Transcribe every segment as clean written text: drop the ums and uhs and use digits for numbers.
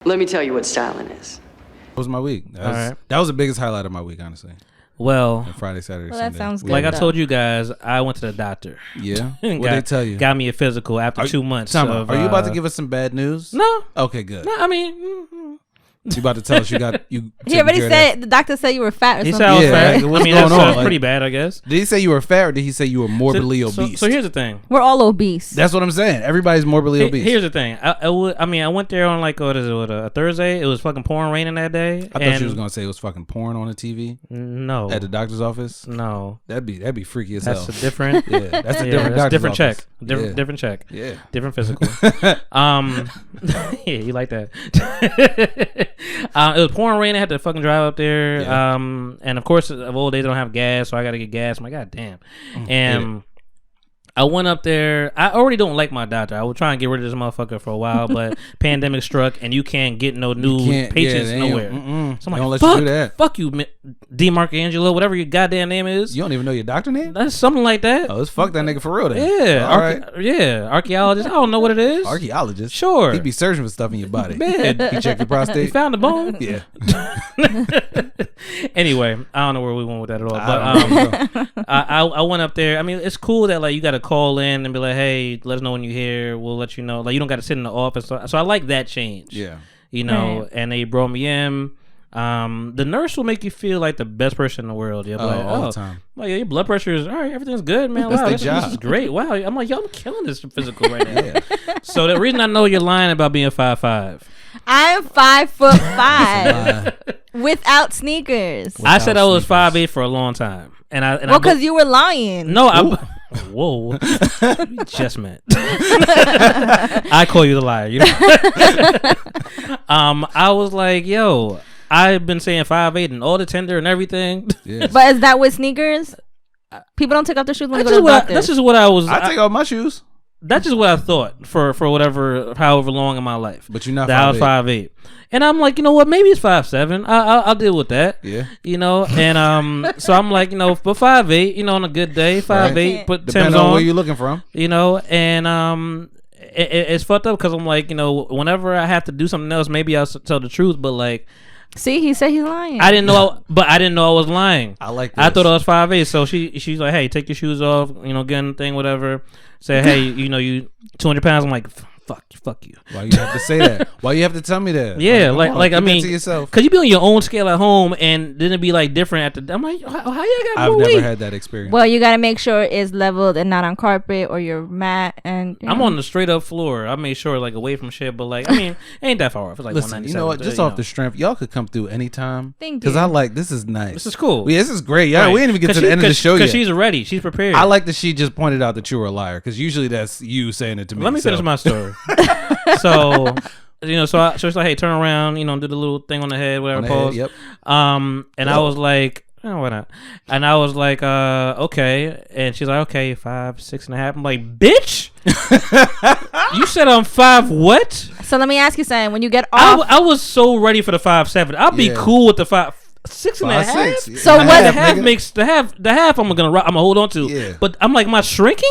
Let me tell you what styling is. That was my week. That was the biggest highlight of my week, honestly. Well, and Friday, Saturday, well, Sunday. That sounds good. Like I told you guys, I went to the doctor. Yeah. What they tell you? Got me a physical after 2 months. Are you about to give us some bad news? No. Okay, good. No, I mean. You about to tell us you He already said the doctor said you were fat or he something. Said I was fat. Like, what's I mean, going that's on? pretty bad, I guess. Did he say you were fat or did he say you were morbidly obese? So here's the thing. We're all obese. That's what I'm saying. Everybody's morbidly obese. Here's the thing. I went there on like a Thursday. It was fucking pouring raining that day. I thought you was gonna say it was fucking pouring on the TV. No. At the doctor's office. No. That'd be freaky as that's hell. A different. Yeah, that's a different. Doctor's different office. check. Different check. Yeah. Different physical. Yeah, you like that. It was pouring rain. I had to fucking drive up there. Yeah. And of course, of old days, they don't have gas, so I got to get gas. I'm like, God damn. And I went up there. I already don't like my doctor. I was trying to get rid of this motherfucker for a while, but pandemic struck, and you can't get no new patients nowhere. So I'm like, fuck, you do that. Fuck you, D. Marcangelo, whatever your goddamn name is. You don't even know your doctor name? That's something like that. Oh, let's fuck that nigga for real then. Yeah. All right. Yeah. Archaeologist. I don't know what it is. Archaeologist? Sure. He'd be searching for stuff in your body. Man. He checked your prostate. He found the bone? Yeah. Anyway, I don't know where we went with that at all. But I went up there. I mean, it's cool that like you got to call in and be like, hey, let us know when you're here. We'll let you know. Like you don't got to sit in the office. So I like that change. Yeah. You know, and they brought me in. The nurse will make you feel like the best person in the world. You're like, all the time. Like, your blood pressure is all right. Everything's good, man. That's wow, their job. This is great. Wow, I'm like, yo, I'm killing this physical right now. Yeah. So the reason I know you're lying about being 5'5". I'm 5'5" without sneakers. I said I was 5'8" for a long time, well, because you were lying. No, whoa, you just meant. I call you the liar. You know? I was like, yo, I've been saying 5'8" and all the tender and everything. Yeah. But is that with sneakers? People don't take off their shoes when they go to the doctor. That's just what I was. I take off my shoes. That's just what I thought for however long in my life. But you're not 5'8". I was 5'8". And I'm like, you know what? Maybe it's 5'7". I'll deal with that. Yeah. You know, and so I'm like, you know, but 5'8", you know, on a good day, 5'8", right. put Depending Tim's on on. where you're looking from. You know, and it's fucked up because I'm like, you know, whenever I have to do something else, maybe I'll tell the truth, but like. See, he said he's lying. I didn't know I was lying. I like this. I thought I was 5'8", so she's like, hey, take your shoes off, you know, get in the thing, whatever. Say, hey, you know, you 200 pounds. I'm like, fuck you. Why you have to say that? Why you have to tell me that? Yeah, like I mean, because you be on your own scale at home, and then it be like different at the. I'm like, how you got I've more never weight? had that experience. Well, you got to make sure it's leveled and not on carpet or your mat. And I'm on the straight up floor. I made sure like away from shit, but like I mean, ain't that far off. It's like listen, you know what? Just off the strength, y'all could come through anytime. Thank you. Because I like this is nice. This is cool. Yeah, this is great. Yeah, Right. we didn't even get to the end of the show yet. Because she's ready. She's prepared. I like that she just pointed out that you were a liar. Because usually that's you saying it to me. Let me finish my story. So, you know, so she's like, hey, turn around, you know, do the little thing on the head, whatever. Pause. Yep. And I was like, oh, why not? And I was like, okay. And she's like, okay, 5, 6.5. I'm like, bitch, you said I'm 5 what? So let me ask you something. When you get off, I was so ready for the 5'7". I'll be cool with the 6.5. So what the half makes the half I'm gonna hold on to. Yeah. But I'm like, am I shrinking?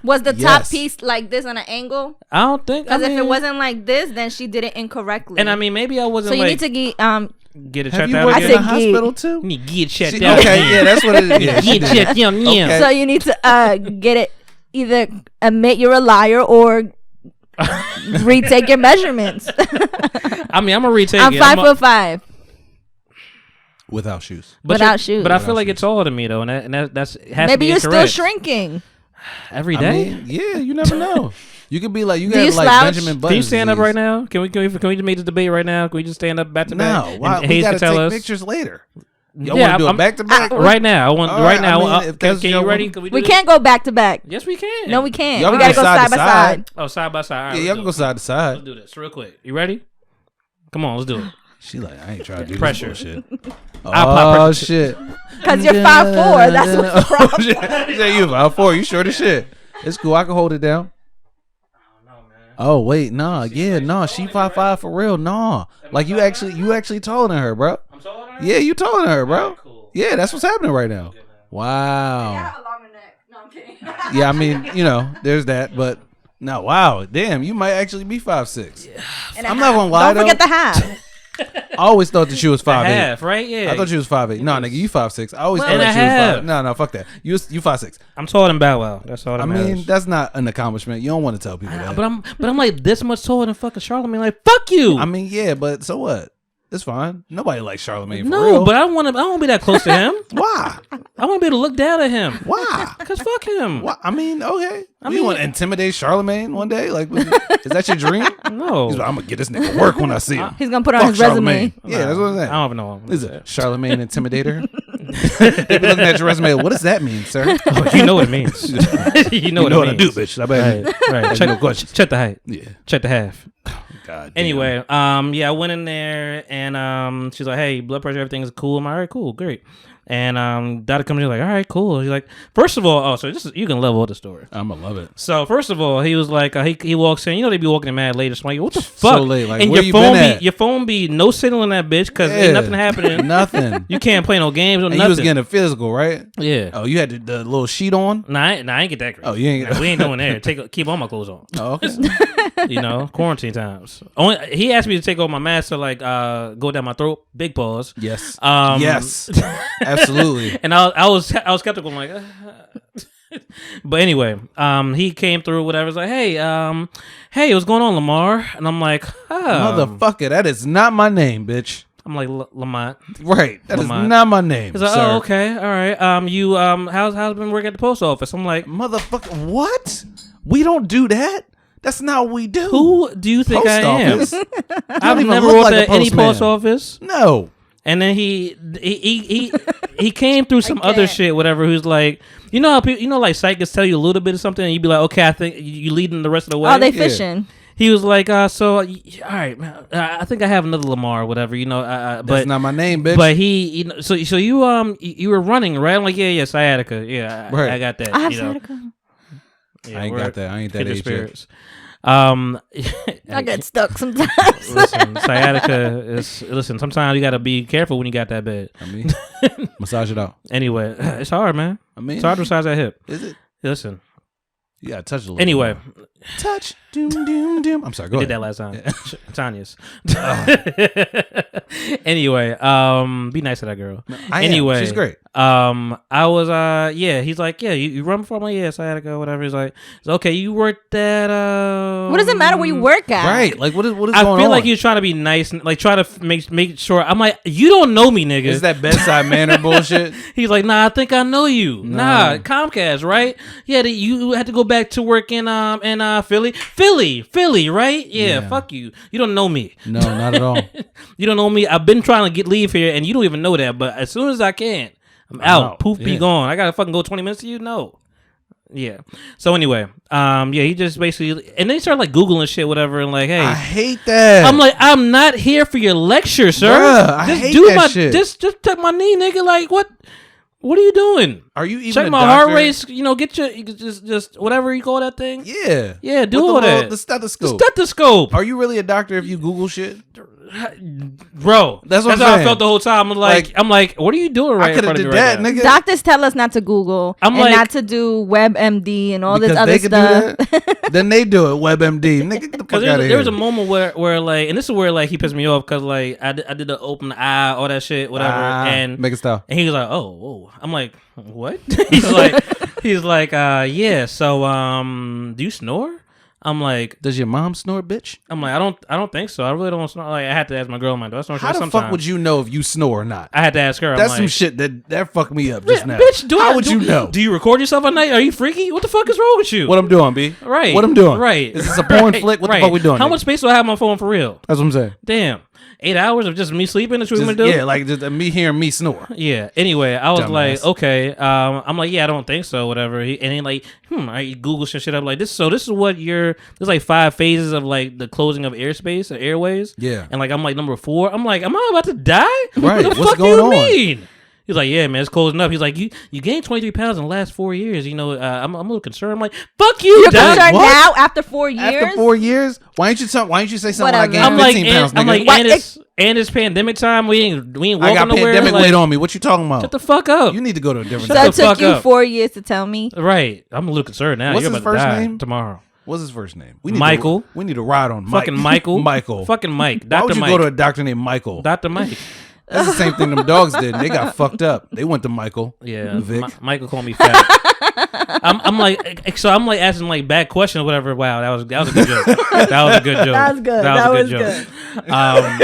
Was the top piece like this on an angle? I don't think. Because if it wasn't like this, then she did it incorrectly. And I mean, maybe I wasn't. So you like, need to get it have checked you out worked again. in the hospital too? You need to get checked out. Okay, again. yeah, that's what it is. Yeah, get checked out. Okay. So you need to get it. Either admit you're a liar or retake your measurements. I mean, I'm gonna retake. I'm 5'5". Without shoes. Without shoes. But I feel like it's taller than me though, and that's has maybe to be you're incorrect. still shrinking. Every day? I mean, yeah, you never know. You could be like, you Do you got like slouch? Benjamin Button. Can you stand disease. up right now? Can we just make this debate right now? Can we just stand up back to back? No, why, And we Hayes gotta can tell take us. pictures later. Yeah, Y'all want to do it back to back? Right now. I want All right right, now. I mean, if that's can your you ready? one- Can we We do can't go back to back. Yes, we can. No, we can't. Y'all We can gotta go go side by side. Oh, side by side. All right, Yeah, y'all can go side to side. Let's do this real quick. You ready? Come on, let's do it. She like, I ain't trying to do Pressure. this bullshit. I'll pop Oh, pressure. shit. Because you're 5'4". That's what's the problem. She said you 5'4". You short as shit. It's cool. I can hold it down. Oh wait, nah, yeah, nah. She 5'5" for real, nah. Like you actually taller than her, bro. I'm taller than her? Yeah, you taller than her, bro. Alright, cool. Yeah, that's what's happening right now. Wow. a longer neck. No, I'm kidding. Yeah, I mean, you know, there's that, but No, wow, damn, you might actually be 5'6". Yeah. And I'm not gonna lie. Don't forget the half. I always thought that she was 5'8". Half, right? Yeah. I thought she was 5'8". No, nigga, you 5'6". I always Well, thought that she and a was half. 5'8". No, fuck that. You 5'6". I'm taller than Bow Wow. That's all that I matters. mean, that's not an accomplishment. You don't want to tell people that. But I'm like this much taller than fucking Charlamagne. Like, fuck you. I mean, yeah, but so what? It's fine. Nobody likes Charlamagne for no, real. but I don't want to be that close to him. Why? I want to be able to look down at him. Why? Cause fuck him. Why? I mean, okay. I You mean- want to intimidate Charlamagne one day? Like, is that your dream? No. He's like, I'm gonna get this nigga work when I see him. He's gonna put on Fuck his resume. Charlamagne. Yeah, that's what I'm I saying. don't even know him. Is it Charlamagne Intimidator? They be looking at your resume. What does that mean, sir? Oh, you know what it means. you know what I it do, means. bitch. I bet. Right. No question. Check the height. Yeah. Check the half. God. Damn. Anyway, I went in there and she's like, "Hey, blood pressure, everything is cool." I'm like, "All right, cool, great." And doctor comes in like, "All right, cool." He's like, first of all, you can level up the story. I'm gonna love it. So first of all, he was like, he walks in. You know they be walking in mad late. So I'm like, what the fuck? So late. Like, and where your you phone been at? your phone be no signal in that bitch because ain't nothing happening. Nothing. You can't play no games or And nothing. you was getting a physical, right? Yeah. Oh, you had the little sheet on. Nah, I ain't get that crazy. Oh, you ain't get- We ain't doing there. Keep all my clothes on. Oh, okay. You know, quarantine times. He asked me to take off my mask to like go down my throat. Big pause. Yes. Yes. Absolutely. And I was skeptical. I'm like, but anyway, he came through. Whatever. He's like, hey, what's going on, Lamar? And I'm like, Motherfucker, that is not my name, bitch. I'm like Lamont. Right. That Lamont. is not my name. He's like, sir. oh, okay, all right. You how's been working at the post office? I'm like, Motherfucker, what? We don't do that. That's not what we do. who do you think Post I am? office? I've even never look worked like a at any postman. post office. No. And then he came through some other shit, whatever. Who's like, you know how people, like psychics tell you a little bit of something, and you be like, okay, I think you leading the rest of the way. Oh, they fishing. He was like, all right, man, I think I have another Lamar, or whatever, but That's not my name, bitch. But so you were running, right? I'm like, yeah, sciatica, yeah, Right. I got that. I have sciatica. Yeah, I ain't got that. I ain't that kindred age yet. spirits. I get stuck sometimes. Listen, sciatica is. Listen, sometimes you gotta be careful when you got that bad. I mean, massage it out. Anyway, it's hard, man. I mean, It's hard to massage that hip. is it? Listen. You gotta touch it a little. Anyway, touch. Doom, doom, doom. I'm sorry. Go we did ahead. that last time. Tanya's. Anyway, be nice to that girl. I am. Anyway, She's great. I was he's like, yeah, you run before? I'm like, yeah, sciatica, whatever. He's like, okay, you worked at What does it matter where you work at? Right. Like, what is going on? I feel like he was trying to be nice, and like try to make sure. I'm like, you don't know me, nigga. Is that bedside manner bullshit? He's like, nah, I think I know you. No. Nah, Comcast, right? Yeah, you had to go back to work in Philly, right? Yeah, fuck you. You don't know me. No, not at all. You don't know me. I've been trying to leave here, and you don't even know that. But as soon as I can, I'm out. Poof, be gone. I gotta fucking go 20 minutes to you. No. Yeah. So anyway, he just basically, and then he started like Googling shit, whatever, and like, hey, I hate that. I'm like, I'm not here for your lecture, sir. Bruh, I hate that shit. Just tuck my knee, nigga. Like, what are you doing? Are you even check a my doctor? heart rate? Get your just whatever you call that thing. Yeah. Do With all that. The stethoscope. The stethoscope. Are you really a doctor if you Google shit? Bro, That's what I'm how I saying. felt the whole time. I'm like, what are you doing right I in could have front of did me right that, now? nigga. Doctors tell us not to Google I'm and like- not to do WebMD and all Because this other they could stuff. do that. Then they do it. WebMD. Nigga, get the fuck Because out of here. there was a moment where like, and this is where like he pissed me off because like I did the open eye, all that shit, whatever, and make it stop. he was like, oh, whoa. I'm like, what? he's like, yeah. So do you snore? I'm like, Does your mom snore, bitch? I don't think so. I really don't snore. Like I had to ask my girl, I'm like, do I snore? How the sometimes. fuck would you know if you snore or not? I had to ask her. That's I'm some like, shit that fucked me up just now. bitch, How would you know? Do you record yourself at night? Are you freaky? What the fuck is wrong with you? What I'm doing, B? Right. What I'm doing? Right. Is this a porn flick? What the fuck we doing? How nigga? much space do I have on my phone for real? That's what I'm saying. Damn. 8 hours of just me sleeping? That's what we're Just, gonna do? yeah, like just me hearing me snore. Yeah. Anyway, I was Dumbass. like, okay. I'm like, yeah, I don't think so. Whatever. And he like, I Google some shit up like this. So this is what there's like 5 phases of like the closing of airspace or airways. Yeah. And like I'm like number 4. I'm like, am I about to die? Right. What the What's fuck going do you on? mean? He's like, yeah, man, it's closing up. He's like, you gained 23 pounds in the last 4 years. I'm a little concerned. I'm like, fuck you, You're Doc. concerned What? now after 4 years? After 4 years, why don't you say something like Whatever. I gained 15 pounds, nigga? I'm like, What? and it's pandemic time. We ain't I walking got nowhere. pandemic like, weight on me. What you talking about? Shut the fuck up. You need to go to a different. So Shut it the fuck took you up. 4 years to tell me? Right. I'm a little concerned now. What's You're his about to first die name? tomorrow. What's his first name? Michael. We need to ride on Mike. Fucking Michael. Michael. Fucking Mike. Why would Dr. you Mike. go to a doctor named Michael? Dr. Mike. That's the same thing them dogs did. And they got fucked up. They went to Michael. Yeah. Vic. Michael called me fat. I'm like asking like bad questions or whatever. Wow, that was a good joke. That was a good joke. That was good. That was a good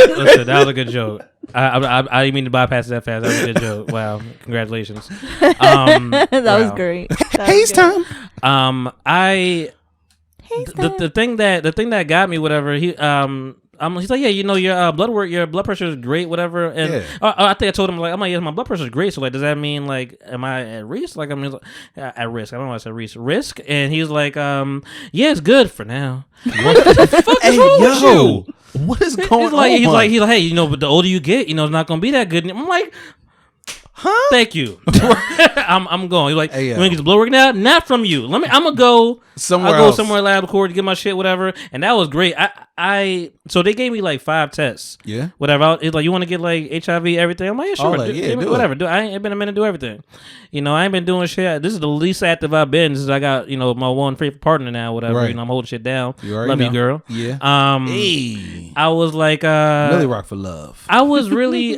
joke. Listen, that was a good joke. I didn't mean to bypass it that fast. That was a good joke. Wow, congratulations. That was great. Haze time. The thing that got me, whatever. He's like, yeah, you know, your blood pressure is great, whatever. And I think I told him, like, I'm like, yeah, my blood pressure is great. So like, does that mean like, am I at risk? Like, I'm at risk. I don't know why I said risk. And he's like, yeah, it's good for now. What the fuck is wrong with you? What is going on? He's like, hey, you know, but the older you get, you know, it's not gonna be that good. And I'm like, huh? Thank you. I'm going. He's like, hey, you want to get the blood work now? Not from you. I'm gonna go somewhere. I'll go somewhere LabCorp to get my shit, whatever. And that was great. So they gave me like 5 tests. Yeah. Whatever. It's like, you want to get like HIV, everything? I'm like, yeah, sure. Do whatever. I ain't been a minute to do everything. You know, I ain't been doing shit. This is the least active I've been since I got, you know, my one favorite partner now, whatever. Right. You know, I'm holding shit down. Love you, girl. Yeah. Hey. I was like, Millie Rock for love. I don't really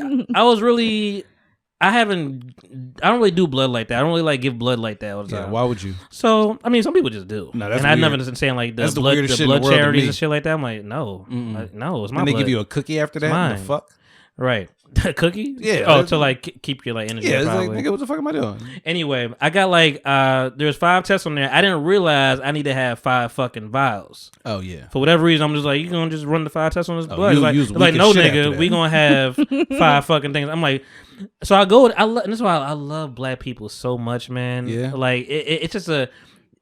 do blood like that. I don't really like give blood like that all the time. Yeah, why would you? So, I mean, some people just do. No, that's and weird. I never saying like that's the blood world charities and shit like that. I'm like, no, no, it's my and they blood. give you a cookie after that? Mine. What the fuck? Right. Cookie? Yeah. Oh, to like keep your like energy. Yeah, it's probably. like, nigga, what the fuck am I doing? Anyway, I got like there's 5 tests on there. I didn't realize I need to have 5 fucking vials. Oh yeah. For whatever reason, I'm just like, you gonna just run the 5 tests on this blood? You like no nigga, we gonna have 5 fucking things. I'm like, so I go. And that's why I love black people so much, man. Yeah. Like it's just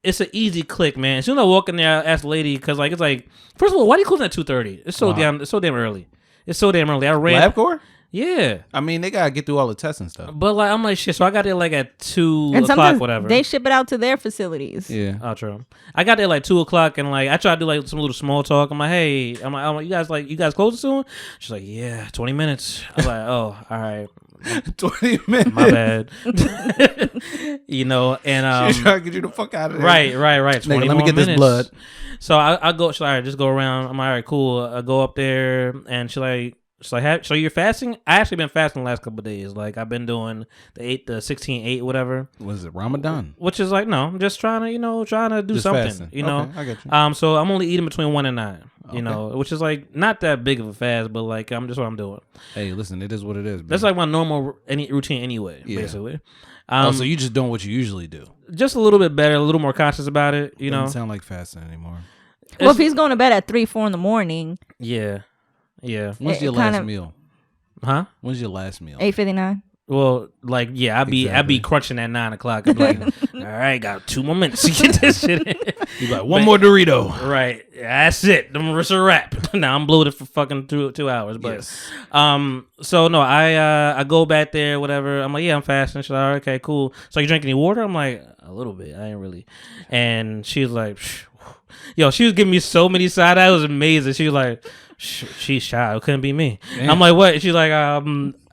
it's an easy click, man. As soon as I walk in there, I ask the lady, because like it's like, first of all, why do you close at 2:30? It's so damn early. It's so damn early. I ran LabCorp? Yeah. I mean, they gotta get through all the tests and stuff. But like, I'm like, shit. So I got there like at 2 and o'clock, whatever. They ship it out to their facilities. Yeah. Oh, true. I got there like 2 o'clock, and like I tried to do like some little small talk. I'm like, hey, I'm like, you guys closing soon? She's like, yeah, 20 minutes. I'm like, oh, all right. 20 minutes. My bad. You know, and she's trying to get you the fuck out of there. Right. 20 Nigga, let me get minutes. this blood. So I go. She's like, all right, just go around. I'm like, all right, cool. I go up there, and she's like, so you're fasting? I actually been fasting the last couple of days. Like I've been doing the 16-8, whatever. What is it, Ramadan? Which is like, no, I'm just trying to do just something. Fasting. You know, okay, I get you. So I'm only eating between 1 and 9. You know, which is like not that big of a fast, but like I'm just what I'm doing. Hey, listen, it is what it is. Bro. That's like my normal routine anyway, basically. So you just doing what you usually do. Just a little bit better, a little more conscious about it. You know, doesn't sound like fasting anymore. Well, if he's going to bed at 3-4 in the morning. Yeah. When's your last meal? Huh? When's your last meal? 8:59. Well, like, yeah, I be crunching at 9 o'clock. I'm like, all right, got 2 more minutes to get this shit in. You like one more Dorito, right? That's it. It's a wrap. Now I'm bloated for fucking 2 hours. But so no, I go back there, whatever. I'm like, yeah, I'm fasting. She's like, all right, okay, cool. So you drink any water? I'm like, a little bit. I ain't really. And she's like, yo, she was giving me so many side eyes. It was amazing. She was like, she's shy. It couldn't be me. Damn. I'm like, what? She's like,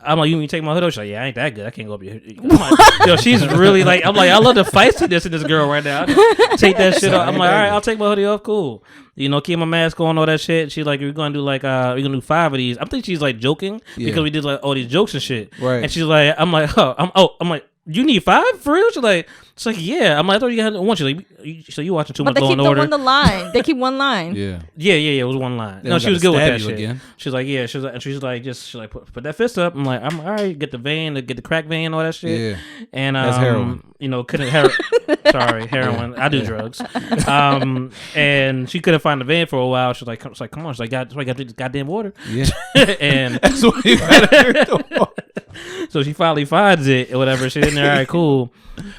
I'm like, you mean take my hood off? She's like, yeah, I ain't that good. I can't go up your hood. I'm like, yo, she's really like, I'm like, I love the feistiness in this girl right now. Take that shit off. I'm like, all right, I'll take my hoodie off. Cool. You know, keep my mask on, all that shit. She's like, we're gonna do like, we're gonna do 5 of these. I think she's like joking because we did like all these jokes and shit. Right. And she's like, I'm like, you need 5 for real? She's like, yeah. I'm like, I thought you had one. She's like, so you watching too much Law and Order? But they keep the line. They keep one line. Yeah. It was one line. No, she was good with that shit. Again. She's like, yeah. She's like, put that fist up. I'm like, I'm all right. Get the vein, get the crack vein, all that shit. Yeah. And that's heroin. You know, sorry, heroin. I do drugs. And she couldn't find the vein for a while. She's like, come on. She's like, got this goddamn water. Yeah. And that's what you gotta do. So she finally finds it or whatever. She's in there, all right, cool.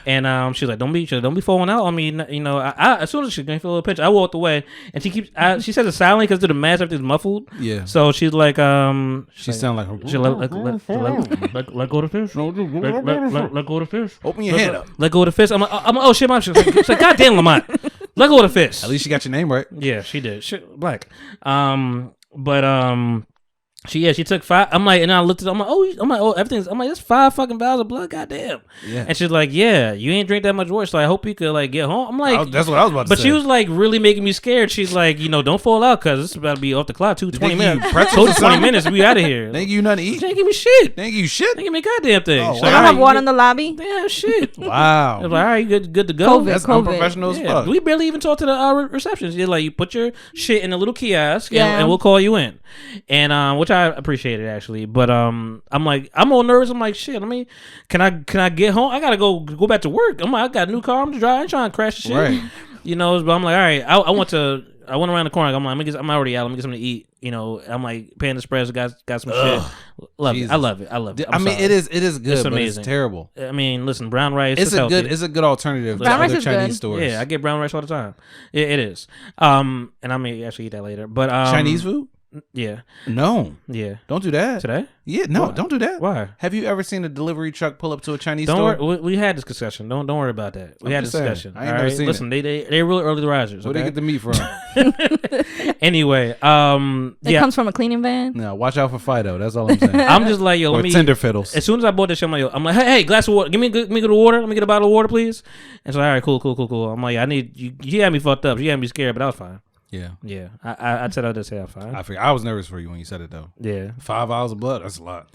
And she's like, don't be falling out on me. You know, I as soon as she's gonna feel a little pinch, I walked away, and she says it silently because the mask everything's muffled. Yeah. So she's like, she sound like she let go of the fish. Let go of the fish. Open your hand up. Let go of the fish. I'm like, oh shit, mom. She's like, goddamn, Lamont. Let go of the fish. At least she got your name right. Yeah, she did. Black. She took 5. I'm like, and I looked at. I'm like, everything's. I'm like, that's 5 fucking vials of blood. Goddamn. Yeah. And she's like, yeah, you ain't drink that much water, so I hope you could like get home. I'm like, that's what I was about to but say. she was like really making me scared. She's like, don't fall out because it's about to be off the clock. 20 minutes. Told you 20 minutes. We out of here. They ain't give you nothing to eat. She ain't give me shit. They ain't give you shit. They give me a goddamn thing. Oh, She's They like, don't all have right, water in the lobby. damn shit. Wow. I was like, all right, you good to go. COVID. That's unprofessional as fuck. We barely even talked to the receptionist. You're like, you put your shit in a little kiosk Yeah. and we'll call you in. And which I appreciated actually. But I'm like, I'm all nervous. I'm like, shit, can I get home? I gotta go back to work. I'm like, I got a new car. I'm driving. I ain't trying to crash the shit. Right. But I'm like, all right, I went around the corner. I'm like, I'm already out. Let me get something to eat. I'm like, Panda Express got some shit. Jesus. I love it. I mean, it is good, It's but amazing. it's terrible. I mean, listen, brown rice. It's healthy. It's a good alternative to Brown rice other is Chinese good. stores. Yeah, I get brown rice all the time. It is. And I may actually eat that later. But Chinese food? Yeah. No. Yeah. Don't do that. Today? Yeah, no, Why? don't do that. Why? Have you ever seen a delivery truck pull up to a Chinese Don't store? worry. We had this discussion. Don't worry about that. We I'm had this just saying. discussion. I ain't all never right? seen Listen, they're really early risers. Where they Okay? get the meat from? Anyway, It yeah. comes from a cleaning van. No, watch out for Fido. That's all I'm saying. I'm just like, yo, or let me. tender fiddles. As soon as I bought this shit, I'm like, hey, glass of water. Give me a good water. Let me get a bottle of water, please. And so, all right, cool. I'm like, I need you. You had me fucked up. You had me scared, but I was fine. Yeah. Yeah, I said I just say I'm fine. I was nervous for you when you said it though. Yeah. 5 hours of blood. That's a lot.